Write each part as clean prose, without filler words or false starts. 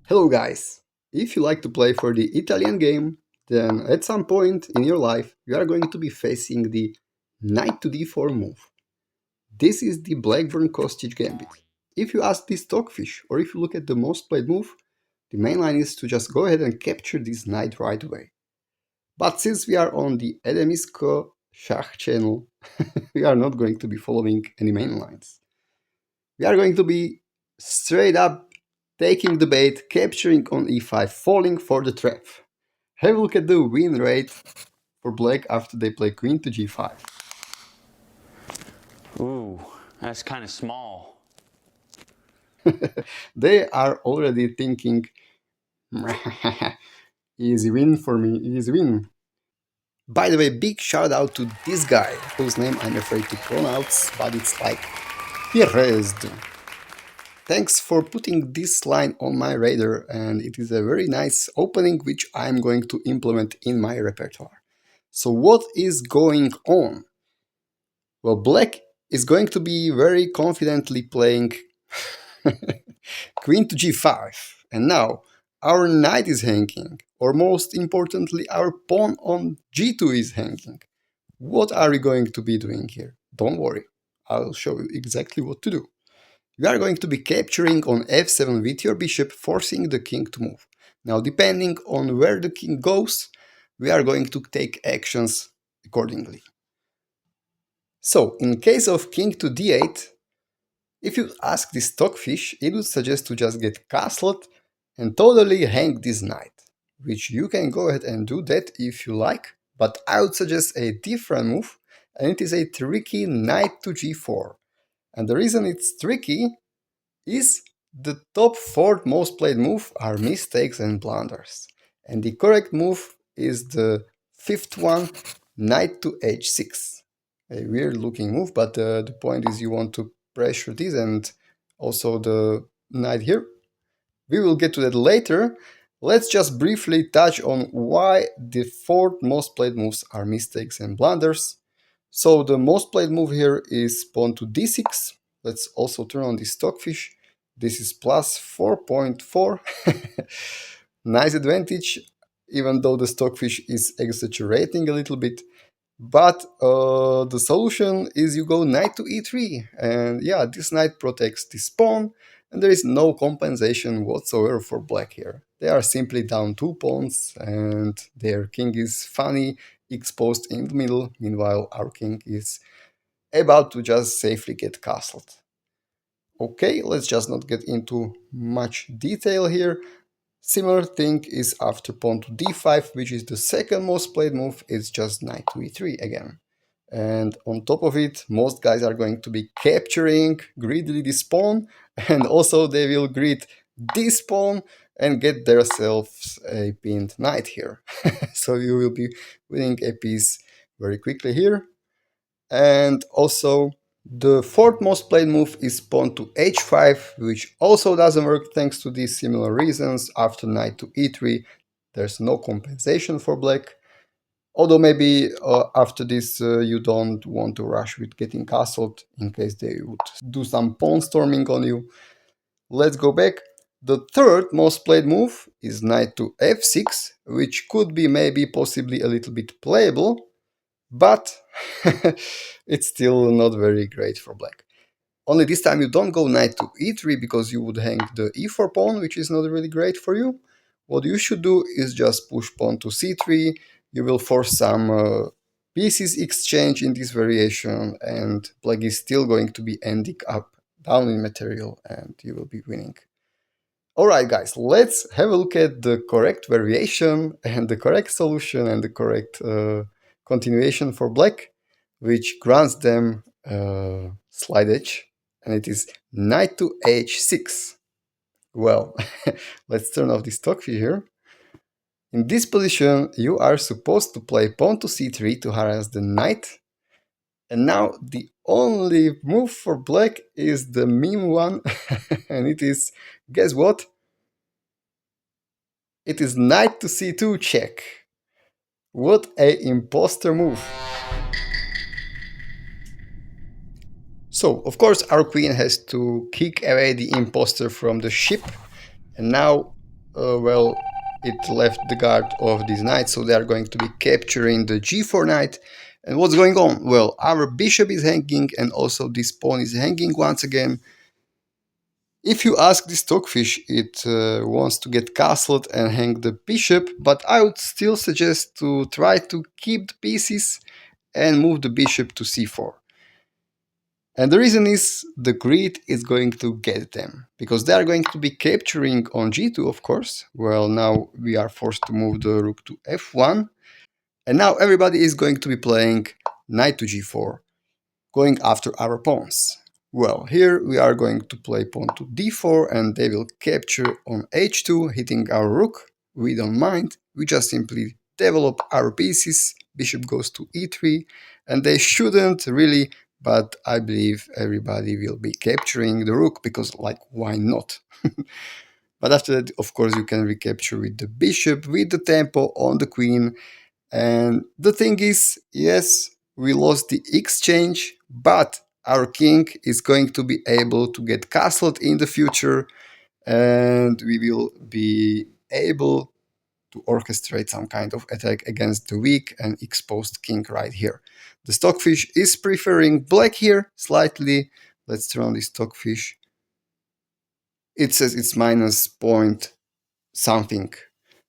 Hello guys! If you like to play for the Italian game, then at some point in your life you are going to be facing the knight to d4 move. This is the Blackburne-Kostić gambit. If you ask this stockfish, or if you look at the most played move, the main line is to just go ahead and capture this knight right away. But since we are on the Edemisko Schach channel, we are not going to be following any main lines. We are going to be straight up taking the bait, capturing on e5, falling for the trap. Have a look at the win rate for black after they play queen to g5. Ooh, that's kind of small. They are already thinking, easy win for me, easy win. By the way, big shout out to this guy, whose name I'm afraid to pronounce, but it's like KyreSD. Thanks for putting this line on my radar, and it is a very nice opening which I'm going to implement in my repertoire. So what is going on? Well, black is going to be very confidently playing queen to g5, and now our knight is hanging, or most importantly, our pawn on g2 is hanging. What are we going to be doing here? Don't worry, I'll show you exactly what to do. We are going to be capturing on f7 with your bishop, forcing the king to move. Now, depending on where the king goes, we are going to take actions accordingly. So, in case of king to d8, if you ask the stockfish, it would suggest to just get castled and totally hang this knight, which you can go ahead and do that if you like, but I would suggest a different move, and it is a tricky knight to g4. And the reason it's tricky is the top 4 most played move are mistakes and blunders. And the correct move is the 5th one, knight to h6. A weird looking move, but the point is you want to pressure this and also the knight here. We will get to that later. Let's just briefly touch on why the 4 most played moves are mistakes and blunders. So the most played move here is pawn to d6. Let's also turn on the stockfish. This is plus 4.4. Nice advantage, even though the stockfish is exaggerating a little bit. But the solution is you go knight to e3. And yeah, this knight protects this pawn. And there is no compensation whatsoever for black here. They are simply down 2 pawns and their king is funny exposed in the middle. Meanwhile, our king is about to just safely get castled. Okay, let's just not get into much detail here. Similar thing is after pawn to d5, which is the second most played move. It's just knight to e3 again. And on top of it, most guys are going to be capturing greedily this pawn, and also they will greet this pawn and get themselves a pinned knight here. So you will be winning a piece very quickly here. And also the 4th most played move is pawn to h5, which also doesn't work thanks to these similar reasons. After knight to e3, there's no compensation for black. Although maybe after this you don't want to rush with getting castled in case they would do some pawn storming on you. Let's go back. The 3rd most played move is knight to f6, which could be maybe possibly a little bit playable, but it's still not very great for black. Only this time you don't go knight to e3 because you would hang the e4 pawn, which is not really great for you. What you should do is just push pawn to c3. You will force some pieces exchange in this variation, and black is still going to be ending up down in material and you will be winning. Alright guys, let's have a look at the correct variation and the correct solution and the correct continuation for black, which grants them slide edge, and it is knight to h6. Well, let's turn off the stockfish here. In this position, you are supposed to play pawn to c3 to harass the knight. And now the only move for black is the meme one, and it is, guess what? It is knight to c2 check. What a imposter move. So, of course, our queen has to kick away the imposter from the ship. And now well, it left the guard of this knight, so they are going to be capturing the g4 knight. And what's going on? Well, our bishop is hanging, and also this pawn is hanging once again. If you ask the stockfish, it wants to get castled and hang the bishop, but I would still suggest to try to keep the pieces and move the bishop to c4. And the reason is the grid is going to get them, because they are going to be capturing on g2, of course. Well, now we are forced to move the rook to f1, and now everybody is going to be playing knight to g4, going after our pawns. Well, here we are going to play pawn to d4, and they will capture on h2, hitting our rook. We don't mind, we just simply develop our pieces. Bishop goes to e3, and they shouldn't really, but I believe everybody will be capturing the rook, because, like, why not? But after that, of course, you can recapture with the bishop, with the tempo on the queen. And the thing is, yes, we lost the exchange, but our king is going to be able to get castled in the future, and we will be able to orchestrate some kind of attack against the weak and exposed king right here. The stockfish is preferring black here slightly. Let's turn on the stockfish. It says it's minus point something.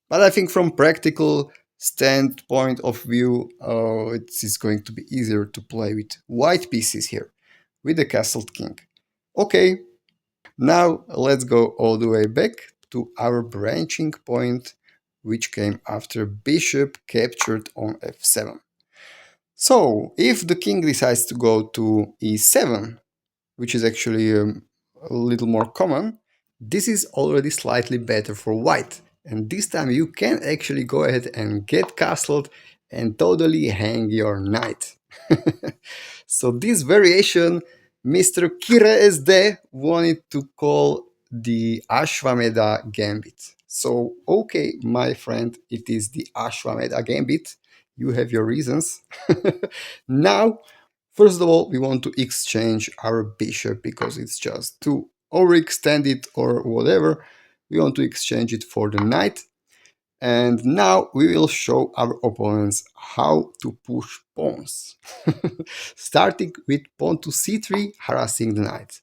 But I think from practical standpoint of view, it is going to be easier to play with white pieces here, with the castled king. Okay, now let's go all the way back to our branching point, which came after bishop captured on f7. So, if the king decides to go to e7, which is actually a little more common, this is already slightly better for white. And this time you can actually go ahead and get castled and totally hang your knight. So this variation, Mr. KyreSD wanted to call the Ashwamedha gambit. So, okay, my friend, it is the Ashwamedha gambit. You have your reasons. Now, first of all, we want to exchange our bishop because it's just too overextended or whatever. We want to exchange it for the knight. And now we will show our opponents how to push pawns. Starting with pawn to c3, harassing the knight.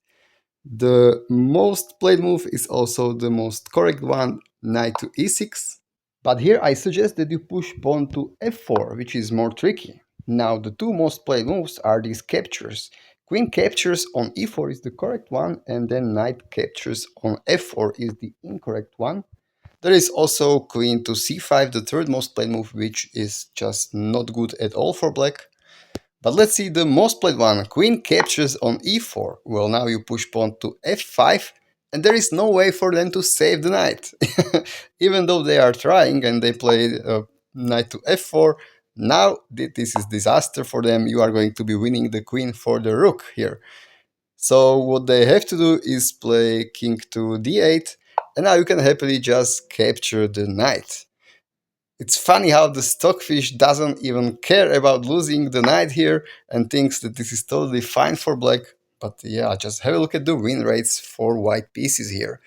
The most played move is also the most correct one, knight to e6. But here I suggest that you push pawn to f4, which is more tricky. Now the two most played moves are these captures. Queen captures on e4 is the correct one, and then knight captures on f4 is the incorrect one. There is also queen to c5, the third most played move, which is just not good at all for black. But let's see the most played one. Queen captures on e4. Well, now you push pawn to f5, and there is no way for them to save the knight. Even though they are trying and they play knight to f4, now this is disaster for them. You are going to be winning the queen for the rook here. So what they have to do is play king to d8, and now you can happily just capture the knight. It's funny how the stockfish doesn't even care about losing the knight here and thinks that this is totally fine for black. But yeah, just have a look at the win rates for white pieces here.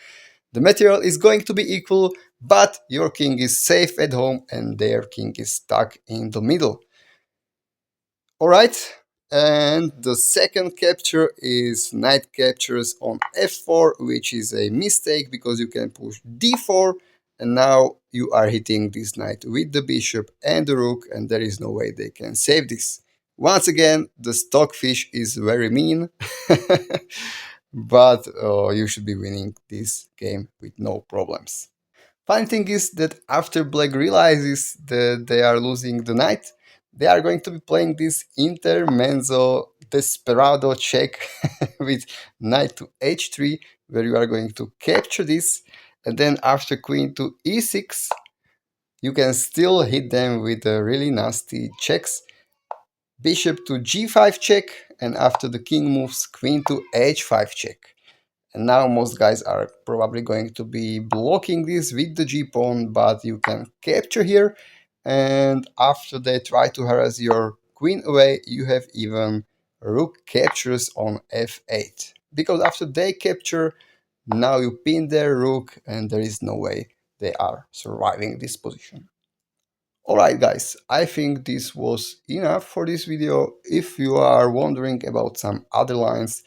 The material is going to be equal, but your king is safe at home and their king is stuck in the middle. Alright, and the second capture is knight captures on f4, which is a mistake because you can push d4, and now you are hitting this knight with the bishop and the rook, and there is no way they can save this. Once again, the stockfish is very mean, but you should be winning this game with no problems. Funny thing is that after black realizes that they are losing the knight, they are going to be playing this intermezzo desperado check with knight to h3, where you are going to capture this, and then after queen to e6, you can still hit them with a really nasty checks. Bishop to g5 check, and after the king moves, queen to h5 check. And now most guys are probably going to be blocking this with the g-pawn, but you can capture here. And after they try to harass your queen away, you have even rook captures on f8. Because after they capture, now you pin their rook and there is no way they are surviving this position. Alright guys, I think this was enough for this video. If you are wondering about some other lines,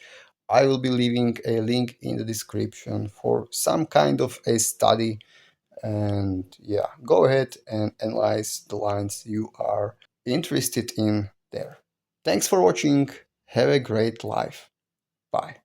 I will be leaving a link in the description for some kind of a study, and yeah, go ahead and analyze the lines you are interested in there. Thanks for watching, have a great life, bye.